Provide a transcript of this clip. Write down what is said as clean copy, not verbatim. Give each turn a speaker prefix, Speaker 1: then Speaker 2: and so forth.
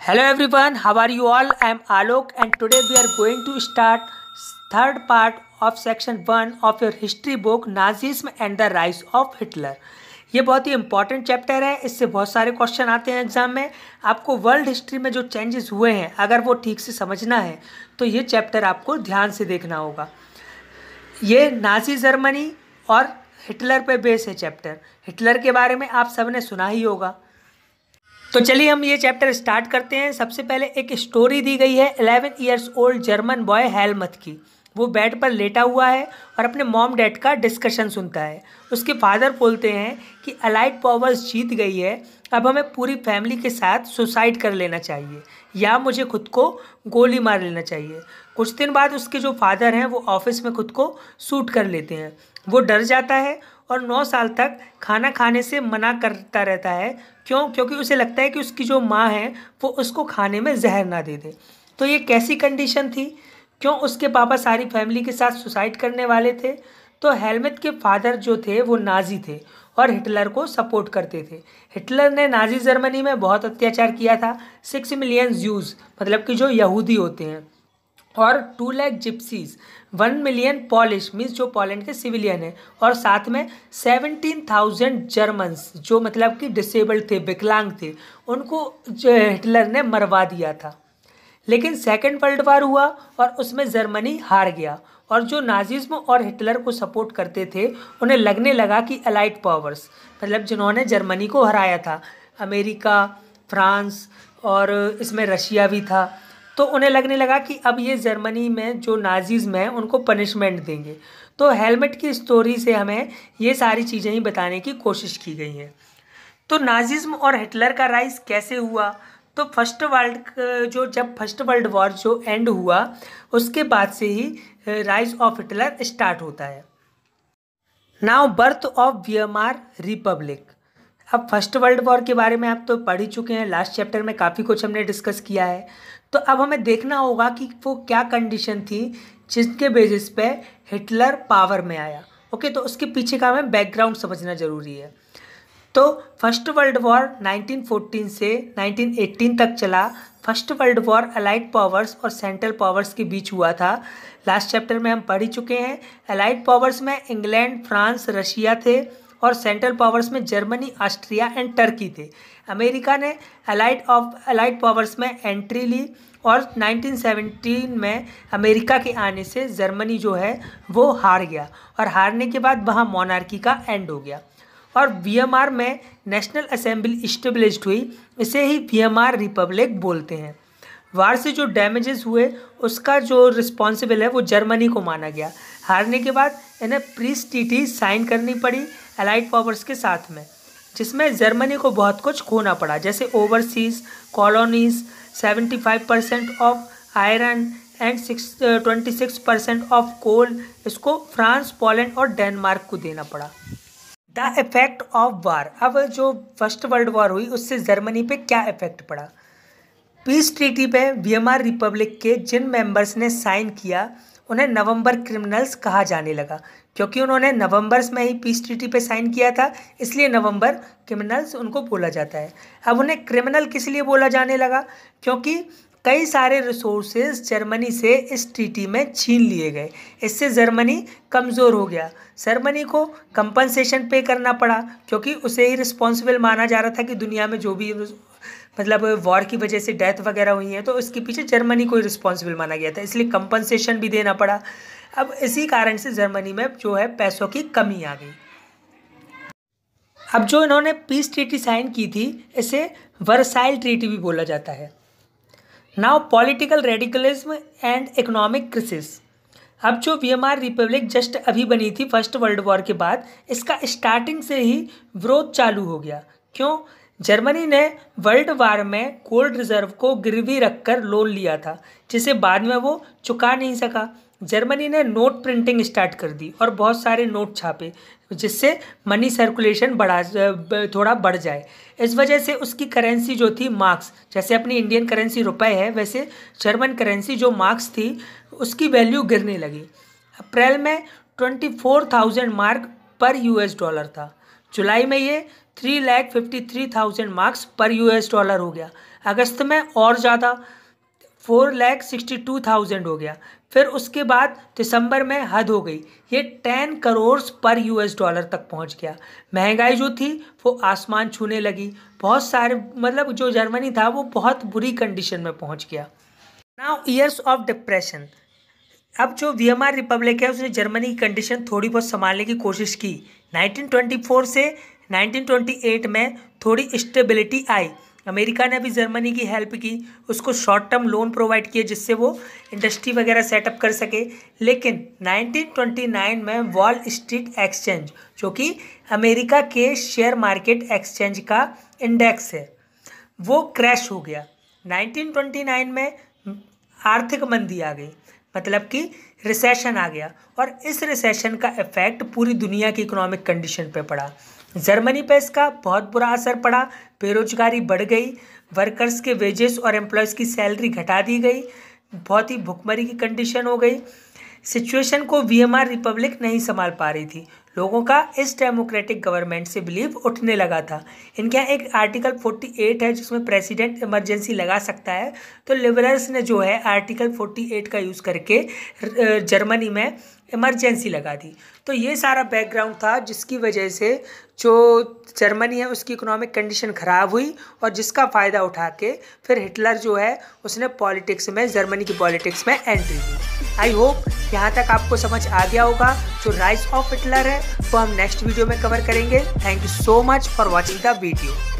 Speaker 1: Hello everyone, how are you all? I am Alok and today we are going to start third part of section 1 of your history book Nazism and the rise of Hitler. ये बहुत ही important chapter है, इससे बहुत सारे question आते हैं exam में। आपको वर्ल्ड हिस्ट्री में जो चेंजेस हुए हैं अगर वो ठीक से समझना है तो ये चैप्टर आपको ध्यान से देखना होगा। ये नाजी जर्मनी और हिटलर पे बेस है चैप्टर। हिटलर के बारे में आप सबने सुना ही होगा। तो चलिए हम ये चैप्टर स्टार्ट करते हैं। सबसे पहले एक स्टोरी दी गई है 11 ईयर्स ओल्ड जर्मन बॉय हेलमथ की। वो बेड पर लेटा हुआ है और अपने मॉम डैड का डिस्कशन सुनता है। उसके फादर बोलते हैं कि अलाइड पावर्स जीत गई है, अब हमें पूरी फैमिली के साथ सुसाइड कर लेना चाहिए या मुझे खुद को गोली मार लेना चाहिए। कुछ दिन बाद उसके जो फादर हैं वो ऑफिस में खुद को शूट कर लेते हैं। वो डर जाता है और 9 साल तक खाना खाने से मना करता रहता है। क्योंकि उसे लगता है कि उसकी जो माँ है वो उसको खाने में जहर ना दे दे। तो ये कैसी कंडीशन थी? क्यों उसके पापा सारी फैमिली के साथ सुसाइड करने वाले थे? तो हेलमथ के फादर जो थे वो नाजी थे और हिटलर को सपोर्ट करते थे। हिटलर ने नाजी जर्मनी में बहुत अत्याचार किया था। 6 मिलियन ज्यूज मतलब कि जो यहूदी होते हैं और 2 lakh gypsies, 1 million polish means जो पोलैंड के सिविलियन है, और साथ में 17,000 जर्मन्स जो मतलब कि डिसेबल्ड थे, विकलांग थे, उनको जो हिटलर ने मरवा दिया था। लेकिन सेकेंड वर्ल्ड वार हुआ और उसमें जर्मनी हार गया और जो नाजिज्म और हिटलर को सपोर्ट करते थे उन्हें लगने लगा कि अलाइड पावर्स मतलब जिन्होंने जर्मनी को हराया था, अमेरिका, फ्रांस और इसमें रशिया भी था, तो उन्हें लगने लगा कि अब ये जर्मनी में जो नाजिज्म है उनको पनिशमेंट देंगे। तो हेलमेट की स्टोरी से हमें ये सारी चीज़ें ही बताने की कोशिश की गई हैं। तो नाजिज्म और हिटलर का राइज कैसे हुआ? तो जब फर्स्ट वर्ल्ड वॉर जो एंड हुआ उसके बाद से ही राइज ऑफ हिटलर स्टार्ट होता है। Now birth of Weimar republic. अब फर्स्ट वर्ल्ड वॉर के बारे में आप तो पढ़ ही चुके हैं, लास्ट चैप्टर में काफ़ी कुछ हमने डिस्कस किया है। तो अब हमें देखना होगा कि वो क्या कंडीशन थी जिसके बेसिस पे हिटलर पावर में आया। ओके, तो उसके पीछे का हमें बैकग्राउंड समझना ज़रूरी है। तो फर्स्ट वर्ल्ड वॉर 1914 से 1918 तक चला। First world war allied powers और सेंट्रल पावर्स के बीच हुआ था। लास्ट चैप्टर में हम पढ़ ही चुके हैं। अलाइड पावर्स में इंग्लैंड, फ्रांस, रशिया थे और सेंट्रल पावर्स में जर्मनी, ऑस्ट्रिया एंड टर्की थे। अमेरिका ने अलाइड पावर्स में एंट्री ली और 1917 में अमेरिका के आने से जर्मनी जो है वो हार गया और हारने के बाद वहाँ मोनार्की का एंड हो गया और वीएमआर में नेशनल असेंबली इस्टेब्लिश्ड हुई। इसे ही वीएमआर रिपब्लिक बोलते हैं। वार से जो डैमेजेस हुए उसका जो रिस्पॉन्सिबल है वो जर्मनी को माना गया। हारने के बाद इन्हें पीस ट्रीटी साइन करनी पड़ी अलाइड पावर्स के साथ में, जिसमें जर्मनी को बहुत कुछ खोना पड़ा, जैसे overseas colonies, 75% of iron and 26% of coal इसको फ्रांस, पोलैंड और डेनमार्क को देना पड़ा। The effect of war. अब जो फर्स्ट वर्ल्ड वॉर हुई उससे जर्मनी पे क्या इफेक्ट पड़ा? पीस ट्रीटी पे वीएमआर रिपब्लिक के जिन मेंबर्स ने साइन किया उन्हें नवंबर क्रिमिनल्स कहा जाने लगा, क्योंकि उन्होंने नवंबर्स में ही पीस ट्रीटी पे साइन किया था, इसलिए नवंबर क्रिमिनल्स उनको बोला जाता है। अब उन्हें क्रिमिनल किस लिए बोला जाने लगा? क्योंकि कई सारे रिसोर्सेज जर्मनी से इस ट्रीटी में छीन लिए गए। इससे जर्मनी कमज़ोर हो गया। जर्मनी को कंपनसेशन पे करना पड़ा क्योंकि उसे ही रिस्पॉन्सिबल माना जा रहा था कि दुनिया में जो भी मतलब वॉर की वजह से डेथ वगैरह हुई है तो उसके पीछे जर्मनी को ही रिस्पॉन्सिबल माना गया था, इसलिए कंपनसेशन भी देना पड़ा। अब इसी कारण से जर्मनी में जो है पैसों की कमी आ गई। अब जो इन्होंने पीस ट्रीटी साइन की थी इसे वर्साइल ट्रीटी भी बोला जाता है। Now political radicalism and economic crisis. अब जो वीएमआर रिपब्लिक जस्ट अभी बनी थी फर्स्ट वर्ल्ड वॉर के बाद, इसका स्टार्टिंग से ही विरोध चालू हो गया। क्यों? जर्मनी ने वर्ल्ड वार में गोल्ड रिजर्व को गिरवी रखकर लोन लिया था, जिसे बाद में वो चुका नहीं सका। जर्मनी ने नोट प्रिंटिंग स्टार्ट कर दी और बहुत सारे नोट छापे, जिससे मनी सर्कुलेशन थोड़ा बढ़ जाए। इस वजह से उसकी करेंसी जो थी मार्क्स, जैसे अपनी इंडियन करेंसी रुपए है वैसे जर्मन करेंसी जो मार्क्स थी उसकी वैल्यू गिरने लगी। अप्रैल में 24,000 मार्क पर यूएस डॉलर था। जुलाई में ये 3,53,000 मार्क्स पर यूएस डॉलर हो गया। अगस्त में और ज़्यादा 4,62,000 हो गया। फिर उसके बाद दिसंबर में हद हो गई, ये 10 करोड़ पर यूएस डॉलर तक पहुंच गया। महंगाई जो थी वो आसमान छूने लगी। बहुत सारे मतलब जो जर्मनी था वो बहुत बुरी कंडीशन में पहुंच गया। Now years of depression. अब जो वीएमआर रिपब्लिक है उसने जर्मनी की कंडीशन थोड़ी बहुत संभालने की कोशिश की। 1924 से 1928 में थोड़ी स्टेबिलिटी आई। अमेरिका ने भी जर्मनी की हेल्प की, उसको शॉर्ट टर्म लोन प्रोवाइड किए जिससे वो इंडस्ट्री वगैरह सेटअप कर सके। लेकिन 1929 में वॉल स्ट्रीट एक्सचेंज, जो कि अमेरिका के शेयर मार्केट एक्सचेंज का इंडेक्स है, वो क्रैश हो गया। 1929 में आर्थिक मंदी आ गई, मतलब कि रिसेशन आ गया, और इस रिसेशन का इफेक्ट पूरी दुनिया की इकोनॉमिक कंडीशन पे पड़ा। जर्मनी पे इसका बहुत बुरा असर पड़ा। बेरोजगारी बढ़ गई, वर्कर्स के वेजेस और एम्प्लॉयज़ की सैलरी घटा दी गई, बहुत ही भुखमरी की कंडीशन हो गई। सिचुएशन को वीएमआर रिपब्लिक नहीं संभाल पा रही थी। लोगों का इस डेमोक्रेटिक गवर्नमेंट से बिलीव उठने लगा था। इनके यहाँ एक आर्टिकल 48 है जिसमें प्रेसिडेंट इमरजेंसी लगा सकता है। तो लिबरल्स ने जो है आर्टिकल 48 का यूज़ करके जर्मनी में इमरजेंसी लगा दी। तो ये सारा बैकग्राउंड था जिसकी वजह से जो जर्मनी है उसकी इकोनॉमिक कंडीशन ख़राब हुई, और जिसका फ़ायदा उठा के फिर हिटलर जो है उसने पॉलिटिक्स में, जर्मनी की पॉलिटिक्स में एंट्री दी। आई होप यहाँ तक आपको समझ आ गया होगा। जो राइज ऑफ हिटलर है वो हम नेक्स्ट वीडियो में कवर करेंगे। Thank you so much for watching the video.